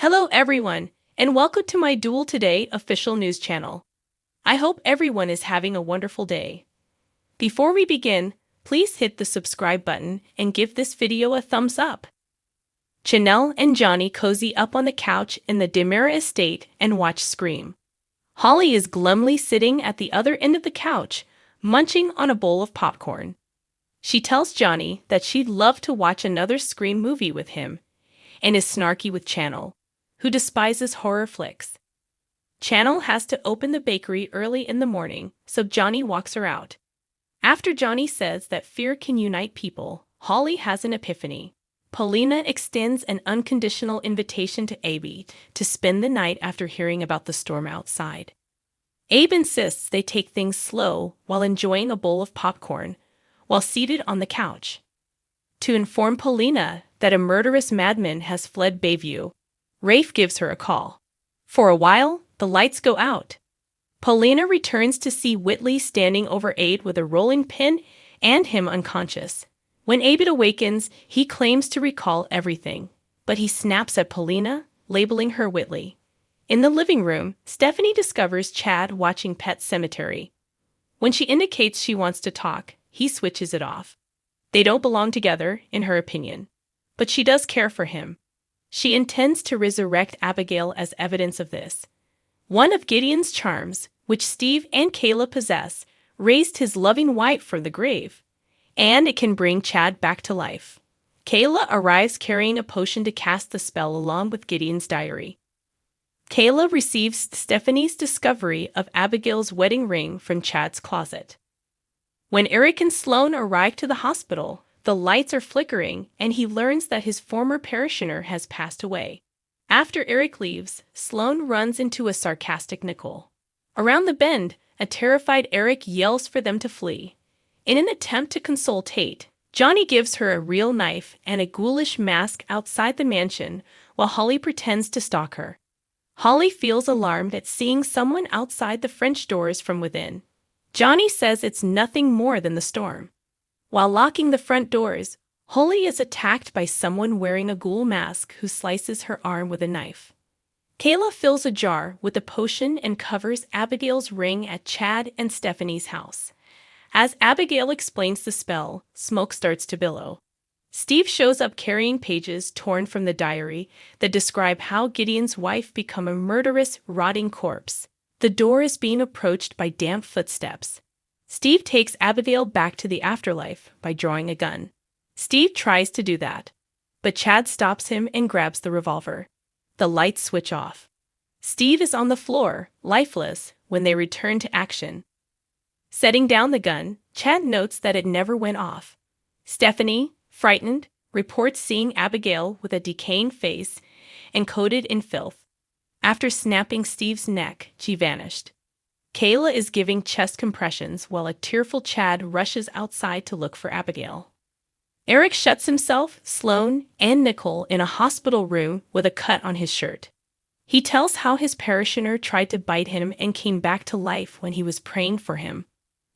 Hello everyone, and welcome to my Duel Today official news channel. I hope everyone is having a wonderful day. Before we begin, please hit the subscribe button and give this video a thumbs up. Chanel and Johnny cozy up on the couch in the Demira estate and watch Scream. Holly is glumly sitting at the other end of the couch, munching on a bowl of popcorn. She tells Johnny that she'd love to watch another Scream movie with him, and is snarky with Chanel, who despises horror flicks. Chanel has to open the bakery early in the morning, so Johnny walks her out. After Johnny says that fear can unite people, Holly has an epiphany. Paulina extends an unconditional invitation to Abe to spend the night after hearing about the storm outside. Abe insists they take things slow while enjoying a bowl of popcorn, while seated on the couch. To inform Paulina that a murderous madman has fled Bayview, Rafe gives her a call. For a while, the lights go out. Paulina returns to see Whitley standing over Abe with a rolling pin and him unconscious. When Abe awakens, he claims to recall everything, but he snaps at Paulina, labeling her Whitley. In the living room, Stephanie discovers Chad watching Pet Sematary. When she indicates she wants to talk, he switches it off. They don't belong together, in her opinion, but she does care for him. She intends to resurrect Abigail as evidence of this. One of Gideon's charms, which Steve and Kayla possess, raised his loving wife from the grave, and it can bring Chad back to life. Kayla arrives carrying a potion to cast the spell along with Gideon's diary. Kayla receives Stephanie's discovery of Abigail's wedding ring from Chad's closet. When Eric and Sloane arrive to the hospital, the lights are flickering and he learns that his former parishioner has passed away. After Eric leaves, Sloane runs into a sarcastic Nicole. Around the bend, a terrified Eric yells for them to flee. In an attempt to console Tate, Johnny gives her a real knife and a ghoulish mask outside the mansion while Holly pretends to stalk her. Holly feels alarmed at seeing someone outside the French doors from within. Johnny says it's nothing more than the storm. While locking the front doors, Holly is attacked by someone wearing a ghoul mask who slices her arm with a knife. Kayla fills a jar with a potion and covers Abigail's ring at Chad and Stephanie's house. As Abigail explains the spell, smoke starts to billow. Steve shows up carrying pages torn from the diary that describe how Gideon's wife became a murderous, rotting corpse. The door is being approached by damp footsteps. Steve takes Abigail back to the afterlife by drawing a gun. Steve tries to do that, but Chad stops him and grabs the revolver. The lights switch off. Steve is on the floor, lifeless, when they return to action. Setting down the gun, Chad notes that it never went off. Stephanie, frightened, reports seeing Abigail with a decaying face and coated in filth. After snapping Steve's neck, she vanished. Kayla is giving chest compressions while a tearful Chad rushes outside to look for Abigail. Eric shuts himself, Sloane, and Nicole in a hospital room with a cut on his shirt. He tells how his parishioner tried to bite him and came back to life when he was praying for him.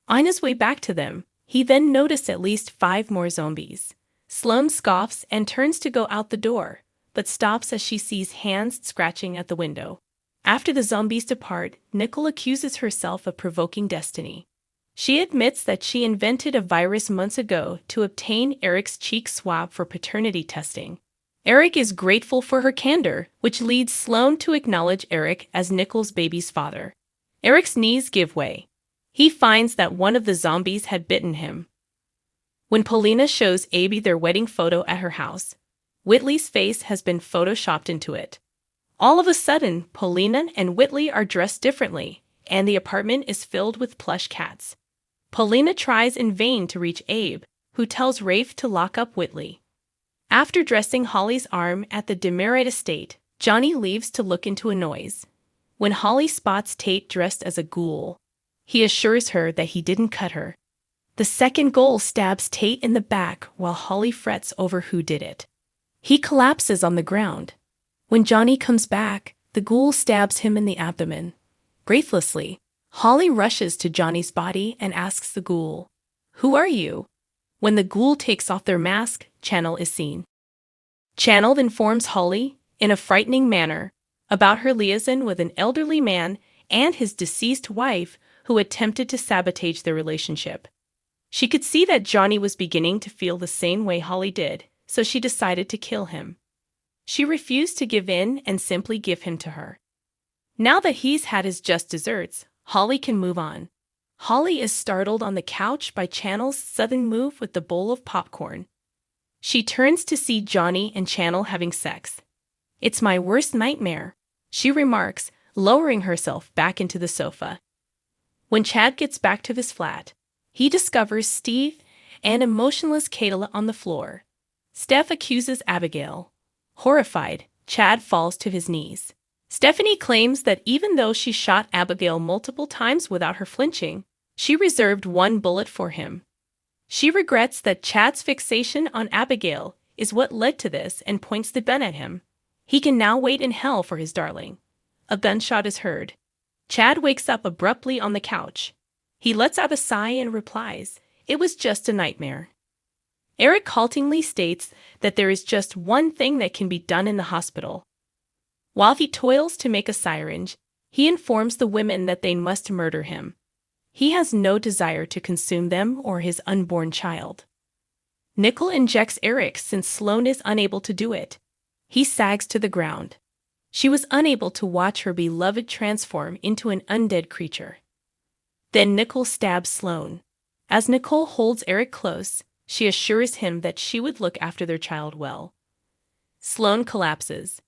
On his way back to them, he then noticed at least 5 more zombies. Sloane scoffs and turns to go out the door, but stops as she sees hands scratching at the window. After the zombies depart, Nicole accuses herself of provoking destiny. She admits that she invented a virus months ago to obtain Eric's cheek swab for paternity testing. Eric is grateful for her candor, which leads Sloane to acknowledge Eric as Nicole's baby's father. Eric's knees give way. He finds that one of the zombies had bitten him. When Paulina shows Abe their wedding photo at her house, Whitley's face has been photoshopped into it. All of a sudden, Paulina and Whitley are dressed differently, and the apartment is filled with plush cats. Paulina tries in vain to reach Abe, who tells Rafe to lock up Whitley. After dressing Holly's arm at the Demerit estate, Johnny leaves to look into a noise. When Holly spots Tate dressed as a ghoul, he assures her that he didn't cut her. The second ghoul stabs Tate in the back while Holly frets over who did it. He collapses on the ground. When Johnny comes back, the ghoul stabs him in the abdomen. Breathlessly, Holly rushes to Johnny's body and asks the ghoul, "Who are you?" When the ghoul takes off their mask, Chanel is seen. Chanel informs Holly, in a frightening manner, about her liaison with an elderly man and his deceased wife who attempted to sabotage their relationship. She could see that Johnny was beginning to feel the same way Holly did, so she decided to kill him. She refused to give in and simply give him to her. Now that he's had his just desserts, Holly can move on. Holly is startled on the couch by Channel's sudden move with the bowl of popcorn. She turns to see Johnny and Channel having sex. "It's my worst nightmare," she remarks, lowering herself back into the sofa. When Chad gets back to his flat, he discovers Steve and emotionless Kayla on the floor. Steph accuses Abigail. Horrified, Chad falls to his knees. Stephanie claims that even though she shot Abigail multiple times without her flinching, she reserved one bullet for him. She regrets that Chad's fixation on Abigail is what led to this and points the gun at him. He can now wait in hell for his darling. A gunshot is heard. Chad wakes up abruptly on the couch. He lets out a sigh and replies, "It was just a nightmare." Eric haltingly states that there is just one thing that can be done in the hospital. While he toils to make a syringe, he informs the women that they must murder him. He has no desire to consume them or his unborn child. Nickel injects Eric since Sloane is unable to do it. He sags to the ground. She was unable to watch her beloved transform into an undead creature. Then Nicole stabs Sloane. As Nicole holds Eric close, she assures him that she would look after their child well. Sloane collapses.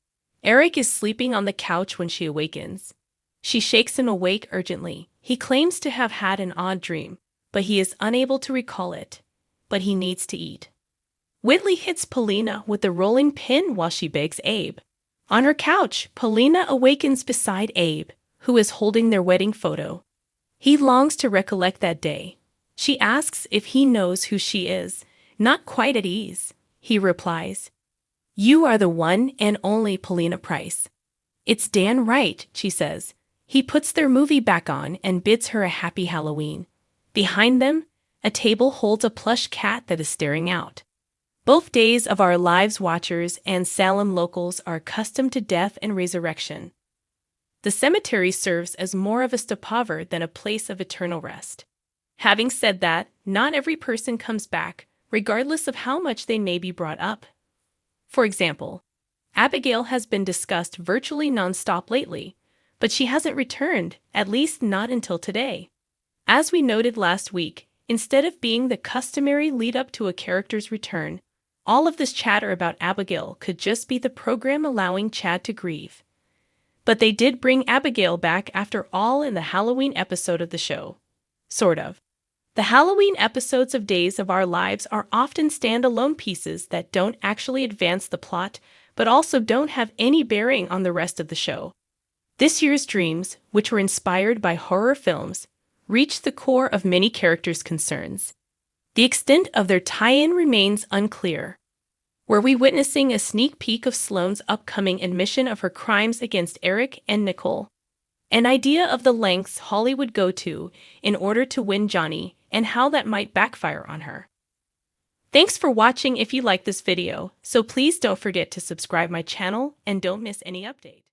Eric is sleeping on the couch when she awakens. She shakes him awake urgently. He claims to have had an odd dream, but he is unable to recall it. But he needs to eat. Whitley hits Paulina with the rolling pin while she begs Abe. On her couch, Paulina awakens beside Abe, who is holding their wedding photo. He longs to recollect that day. She asks if he knows who she is. Not quite at ease. He replies, "You are the one and only Paulina Price." "It's Dan right," she says. He puts their movie back on and bids her a happy Halloween. Behind them, a table holds a plush cat that is staring out. Both Days of Our Lives watchers and Salem locals are accustomed to death and resurrection. The cemetery serves as more of a stopover than a place of eternal rest. Having said that, not every person comes back, regardless of how much they may be brought up. For example, Abigail has been discussed virtually nonstop lately, but she hasn't returned, at least not until today. As we noted last week, instead of being the customary lead-up to a character's return, all of this chatter about Abigail could just be the program allowing Chad to grieve. But they did bring Abigail back after all in the Halloween episode of the show. Sort of. The Halloween episodes of Days of Our Lives are often standalone pieces that don't actually advance the plot, but also don't have any bearing on the rest of the show. This year's dreams, which were inspired by horror films, reached the core of many characters' concerns. The extent of their tie-in remains unclear. Were we witnessing a sneak peek of Sloane's upcoming admission of her crimes against Eric and Nicole? An idea of the lengths Holly would go to in order to win Johnny and how that might backfire on her. Thanks for watching if you liked this video, so please don't forget to subscribe my channel and don't miss any update.